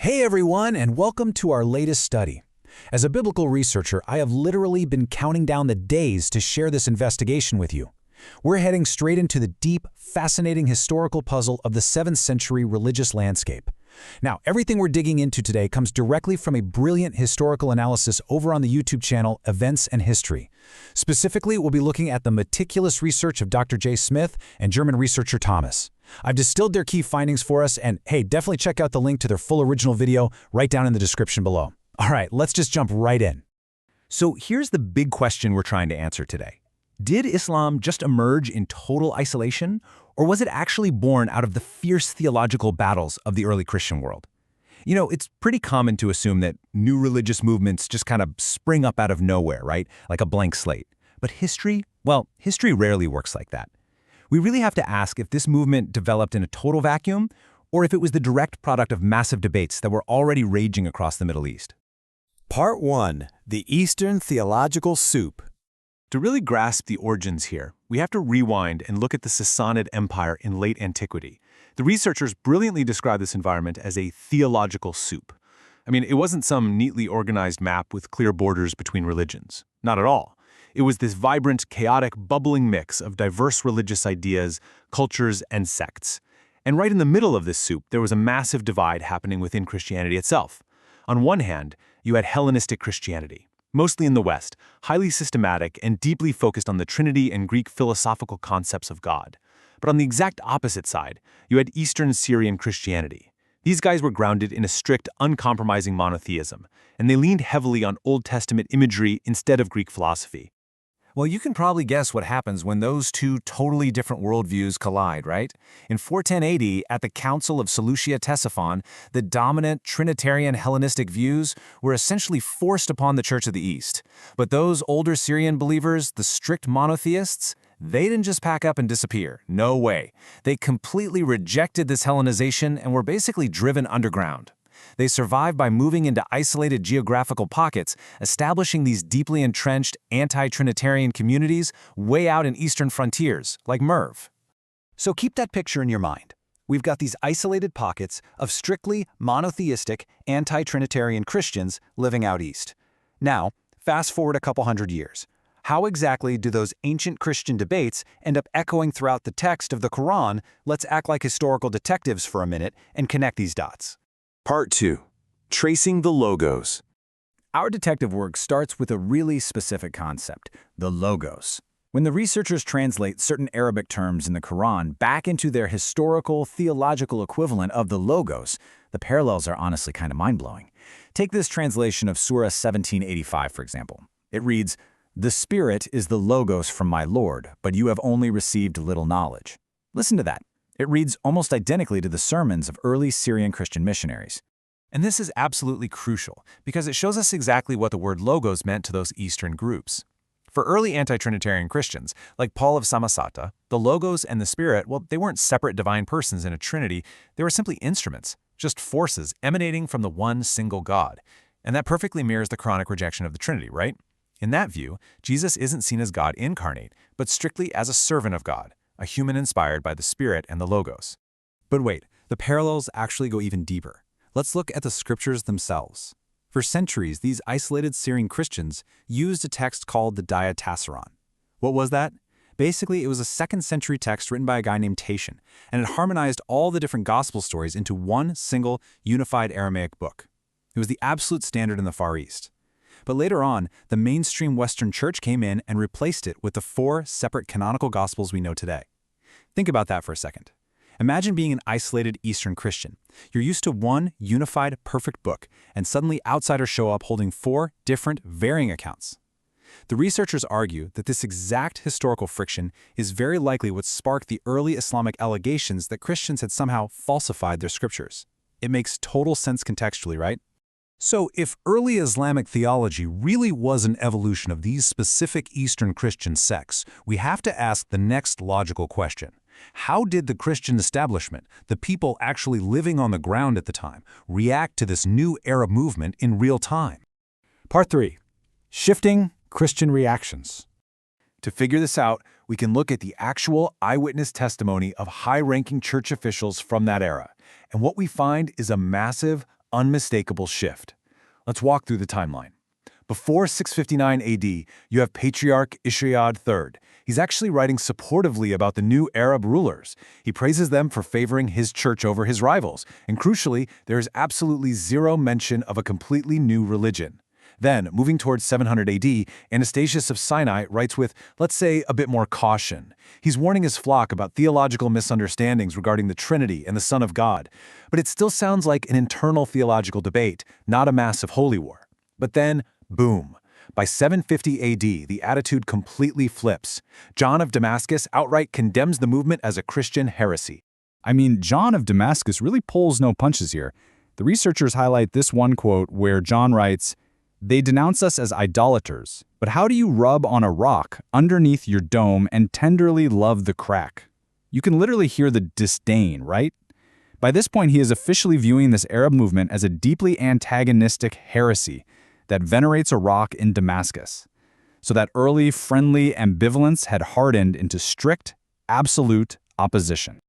Hey everyone, and welcome to our latest study. As a biblical researcher, I have literally been counting down the days to share this investigation with you. We're heading straight into the deep, fascinating historical puzzle of the 7th century religious landscape. Now, everything we're digging into today comes directly from a brilliant historical analysis over on the YouTube channel Events and History. Specifically, we'll be looking at the meticulous research of Dr. J. Smith and German researcher Thomas. I've distilled their key findings for us, and hey, definitely check out the link to their full original video right down in the description below. All right, let's just jump right in. So here's the big question we're trying to answer today. Did Islam just emerge in total isolation, or was it actually born out of the fierce theological battles of the early Christian world? You know, it's pretty common to assume that new religious movements just kind of spring up out of nowhere, right? Like a blank slate. But history, well, history rarely works like that. We really have to ask if this movement developed in a total vacuum, or if it was the direct product of massive debates that were already raging across the Middle East. Part 1. The Eastern Theological Soup. To really grasp the origins here, we have to rewind and look at the Sassanid Empire in late antiquity. The researchers brilliantly describe this environment as a theological soup. I mean, it wasn't some neatly organized map with clear borders between religions. Not at all. It was this vibrant, chaotic, bubbling mix of diverse religious ideas, cultures, and sects. And right in the middle of this soup, there was a massive divide happening within Christianity itself. On one hand, you had Hellenistic Christianity, mostly in the West, highly systematic and deeply focused on the Trinity and Greek philosophical concepts of God. But on the exact opposite side, you had Eastern Syrian Christianity. These guys were grounded in a strict, uncompromising monotheism, and they leaned heavily on Old Testament imagery instead of Greek philosophy. Well, you can probably guess what happens when those two totally different worldviews collide, right? In 410 AD, at the Council of Seleucia Ctesiphon, the dominant Trinitarian Hellenistic views were essentially forced upon the Church of the East. But those older Syrian believers, the strict monotheists, they didn't just pack up and disappear. No way. They completely rejected this Hellenization and were basically driven underground. They survived by moving into isolated geographical pockets, establishing these deeply entrenched anti-Trinitarian communities way out in eastern frontiers, like Merv. So keep that picture in your mind. We've got these isolated pockets of strictly monotheistic, anti-Trinitarian Christians living out east. Now, fast forward a couple hundred years. How exactly do those ancient Christian debates end up echoing throughout the text of the Quran? Let's act like historical detectives for a minute and connect these dots. Part 2. Tracing the Logos. Our detective work starts with a really specific concept, the logos. When the researchers translate certain Arabic terms in the Quran back into their historical, theological equivalent of the logos, the parallels are honestly kind of mind-blowing. Take this translation of Surah 1785, for example. It reads, "The Spirit is the logos from my Lord, but you have only received little knowledge." Listen to that. It reads almost identically to the sermons of early Syrian Christian missionaries. And this is absolutely crucial, because it shows us exactly what the word logos meant to those Eastern groups. For early anti-Trinitarian Christians, like Paul of Samosata, the logos and the Spirit, well, they weren't separate divine persons in a trinity, they were simply instruments, just forces emanating from the one single God. And that perfectly mirrors the Quranic rejection of the Trinity, right? In that view, Jesus isn't seen as God incarnate, but strictly as a servant of God, a human inspired by the Spirit and the Logos. But wait, the parallels actually go even deeper. Let's look at the scriptures themselves. For centuries, these isolated Syrian Christians used a text called the Diatessaron. What was that? Basically, it was a 2nd century text written by a guy named Tatian, and it harmonized all the different gospel stories into one single, unified Aramaic book. It was the absolute standard in the Far East. But later on, the mainstream Western Church came in and replaced it with the 4 separate canonical Gospels we know today. Think about that for a second. Imagine being an isolated Eastern Christian. You're used to one unified, perfect book, and suddenly outsiders show up holding 4 different, varying accounts. The researchers argue that this exact historical friction is very likely what sparked the early Islamic allegations that Christians had somehow falsified their scriptures. It makes total sense contextually, right? So if early Islamic theology really was an evolution of these specific Eastern Christian sects, we have to ask the next logical question. How did the Christian establishment, the people actually living on the ground at the time, react to this new Arab movement in real time? Part 3. Shifting Christian Reactions. To figure this out, we can look at the actual eyewitness testimony of high-ranking church officials from that era. And what we find is a massive, unmistakable shift. Let's walk through the timeline. Before 659 AD, you have Patriarch Ishiad III. He's actually writing supportively about the new Arab rulers. He praises them for favoring his church over his rivals, and crucially, there is absolutely zero mention of a completely new religion. Then, moving towards 700 AD, Anastasius of Sinai writes with, let's say, a bit more caution. He's warning his flock about theological misunderstandings regarding the Trinity and the Son of God, but it still sounds like an internal theological debate, not a massive holy war. But then, boom. By 750 AD, the attitude completely flips. John of Damascus outright condemns the movement as a Christian heresy. I mean, John of Damascus really pulls no punches here. The researchers highlight this one quote where John writes, "They denounce us as idolaters, but how do you rub on a rock underneath your dome and tenderly love the crack?" You can literally hear the disdain, right? By this point, he is officially viewing this Arab movement as a deeply antagonistic heresy that venerates a rock in Damascus. So that early, friendly ambivalence had hardened into strict, absolute opposition.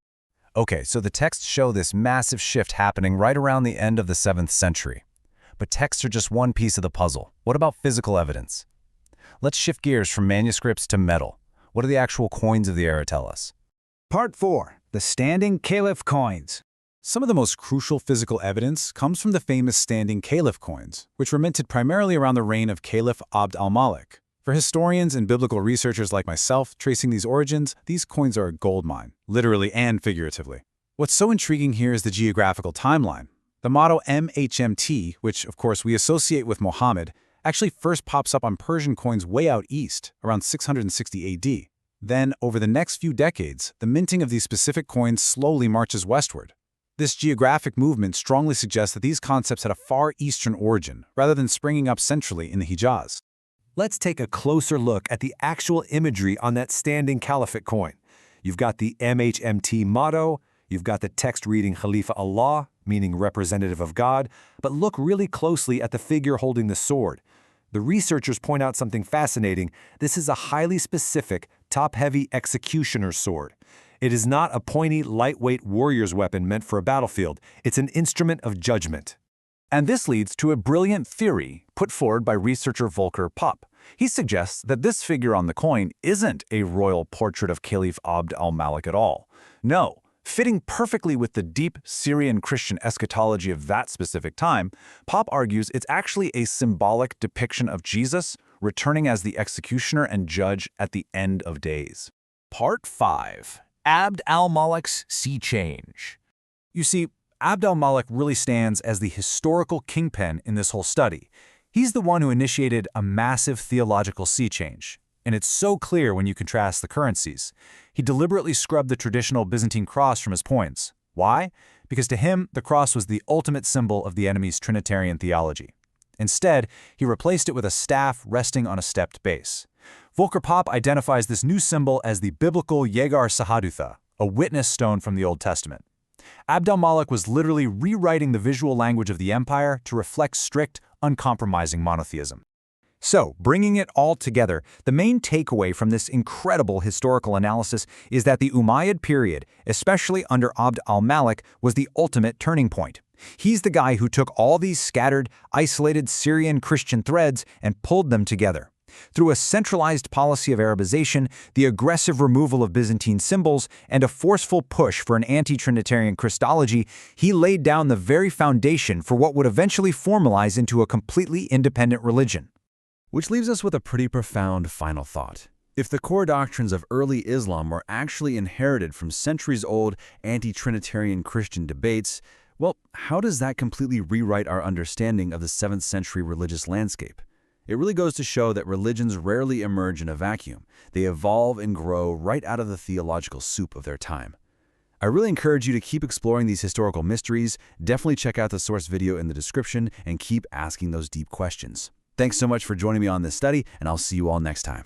Okay, so the texts show this massive shift happening right around the end of the 7th century. But texts are just one piece of the puzzle. What about physical evidence? Let's shift gears from manuscripts to metal. What do the actual coins of the era tell us? Part 4. The Standing Caliph Coins. Some of the most crucial physical evidence comes from the famous standing caliph coins, which were minted primarily around the reign of Caliph Abd al-Malik. For historians and biblical researchers like myself tracing these origins, these coins are a goldmine, literally and figuratively. What's so intriguing here is the geographical timeline. The motto MHMT, which of course we associate with Muhammad, actually first pops up on Persian coins way out east, around 660 AD. Then, over the next few decades, the minting of these specific coins slowly marches westward. This geographic movement strongly suggests that these concepts had a far eastern origin, rather than springing up centrally in the Hijaz. Let's take a closer look at the actual imagery on that standing caliphate coin. You've got the MHMT motto, you've got the text reading Khalifa Allah, meaning representative of God, but look really closely at the figure holding the sword. The researchers point out something fascinating. This is a highly specific, top-heavy executioner's sword. It is not a pointy, lightweight warrior's weapon meant for a battlefield. It's an instrument of judgment. And this leads to a brilliant theory put forward by researcher Volker Popp. He suggests that this figure on the coin isn't a royal portrait of Caliph Abd al-Malik at all. No, fitting perfectly with the deep Syrian Christian eschatology of that specific time, Popp argues it's actually a symbolic depiction of Jesus returning as the executioner and judge at the end of days. Part 5. Abd al-Malik's Sea Change. You see, Abd al-Malik really stands as the historical kingpin in this whole study. He's the one who initiated a massive theological sea change, and it's so clear when you contrast the currencies. He deliberately scrubbed the traditional Byzantine cross from his coins. Why? Because to him, the cross was the ultimate symbol of the enemy's Trinitarian theology. Instead, he replaced it with a staff resting on a stepped base. Volker Popp identifies this new symbol as the biblical Yegar Sahadutha, a witness stone from the Old Testament. Abd al-Malik was literally rewriting the visual language of the empire to reflect strict, uncompromising monotheism. So, bringing it all together, the main takeaway from this incredible historical analysis is that the Umayyad period, especially under Abd al-Malik, was the ultimate turning point. He's the guy who took all these scattered, isolated Syrian Christian threads and pulled them together. Through a centralized policy of Arabization, the aggressive removal of Byzantine symbols, and a forceful push for an anti-Trinitarian Christology, he laid down the very foundation for what would eventually formalize into a completely independent religion. Which leaves us with a pretty profound final thought. If the core doctrines of early Islam were actually inherited from centuries-old anti-Trinitarian Christian debates, well, how does that completely rewrite our understanding of the 7th century religious landscape? It really goes to show that religions rarely emerge in a vacuum. They evolve and grow right out of the theological soup of their time. I really encourage you to keep exploring these historical mysteries. Definitely check out the source video in the description and keep asking those deep questions. Thanks so much for joining me on this study, and I'll see you all next time.